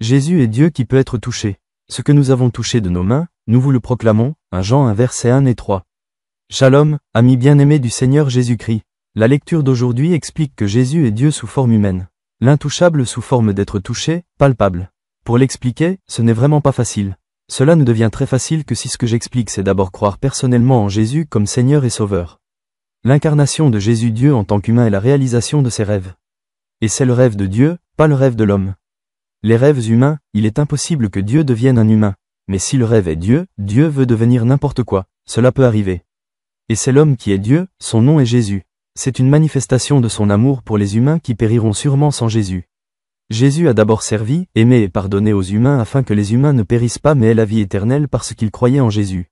Jésus est Dieu qui peut être touché. Ce que nous avons touché de nos mains, nous vous le proclamons, 1 Jean 1 versets 1 et 3. Shalom, amis bien-aimés du Seigneur Jésus-Christ. La lecture d'aujourd'hui explique que Jésus est Dieu sous forme humaine. L'intouchable sous forme d'être touché, palpable. Pour l'expliquer, ce n'est vraiment pas facile. Cela ne devient très facile que si ce que j'explique c'est d'abord croire personnellement en Jésus comme Seigneur et Sauveur. L'incarnation de Jésus Dieu en tant qu'humain est la réalisation de ses rêves. Et c'est le rêve de Dieu, pas le rêve de l'homme. Les rêves humains, il est impossible que Dieu devienne un humain. Mais si le rêve est Dieu, Dieu veut devenir n'importe quoi, cela peut arriver. Et c'est l'homme qui est Dieu, son nom est Jésus. C'est une manifestation de son amour pour les humains qui périront sûrement sans Jésus. Jésus a d'abord servi, aimé et pardonné aux humains afin que les humains ne périssent pas mais aient la vie éternelle parce qu'ils croyaient en Jésus.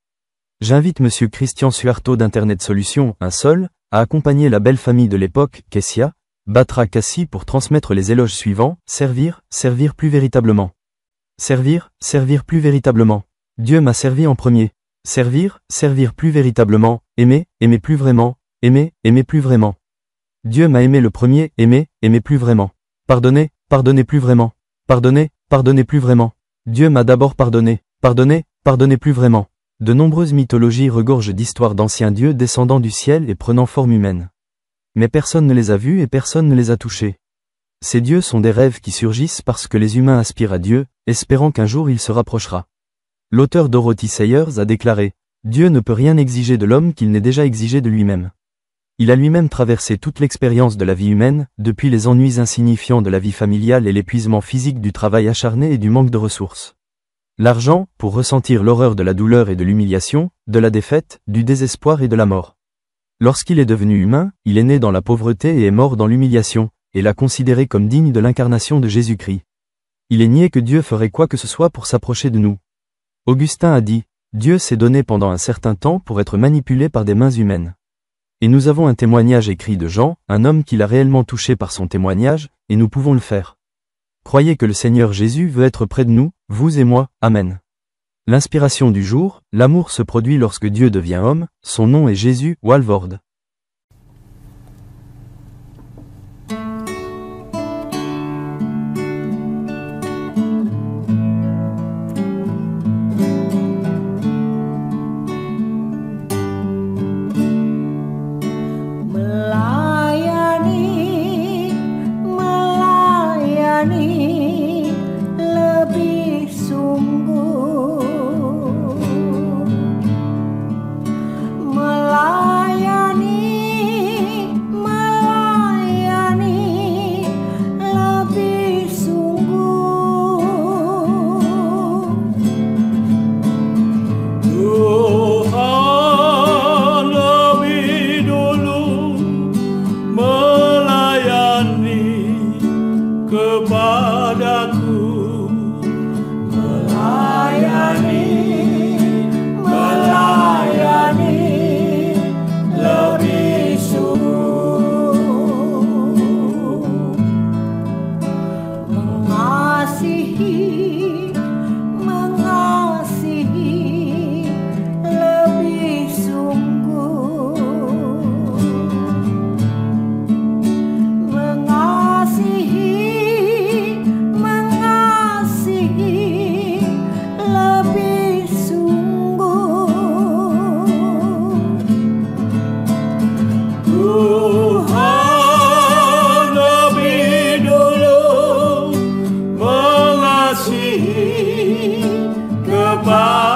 J'invite Monsieur Christian Suarto d'Internet Solutions, un seul, à accompagner la belle famille de l'époque, Kessia, Batra Kassi pour transmettre les éloges suivants, servir, servir plus véritablement. Servir, servir plus véritablement. Dieu m'a servi en premier. Servir, servir plus véritablement, aimer, aimer plus vraiment, aimer, aimer plus vraiment. Dieu m'a aimé le premier, aimer, aimer plus vraiment. Pardonner, pardonner plus vraiment. Pardonner, pardonner plus vraiment. Dieu m'a d'abord pardonné, pardonner, pardonner plus vraiment. De nombreuses mythologies regorgent d'histoires d'anciens dieux descendant du ciel et prenant forme humaine. Mais personne ne les a vus et personne ne les a touchés. Ces dieux sont des rêves qui surgissent parce que les humains aspirent à Dieu, espérant qu'un jour il se rapprochera. L'auteur Dorothy Sayers a déclaré « Dieu ne peut rien exiger de l'homme qu'il n'ait déjà exigé de lui-même ». Il a lui-même traversé toute l'expérience de la vie humaine, depuis les ennuis insignifiants de la vie familiale et l'épuisement physique du travail acharné et du manque de ressources. L'argent, pour ressentir l'horreur de la douleur et de l'humiliation, de la défaite, du désespoir et de la mort. Lorsqu'il est devenu humain, il est né dans la pauvreté et est mort dans l'humiliation, et l'a considéré comme digne de l'incarnation de Jésus-Christ. Il est nié que Dieu ferait quoi que ce soit pour s'approcher de nous. Augustin a dit, Dieu s'est donné pendant un certain temps pour être manipulé par des mains humaines. Et nous avons un témoignage écrit de Jean, un homme qui l'a réellement touché par son témoignage, et nous pouvons le faire. Croyez que le Seigneur Jésus veut être près de nous, vous et moi, Amen. L'inspiration du jour, l'amour se produit lorsque Dieu devient homme, son nom est Jésus, Walvord. Lebih sungguh kepada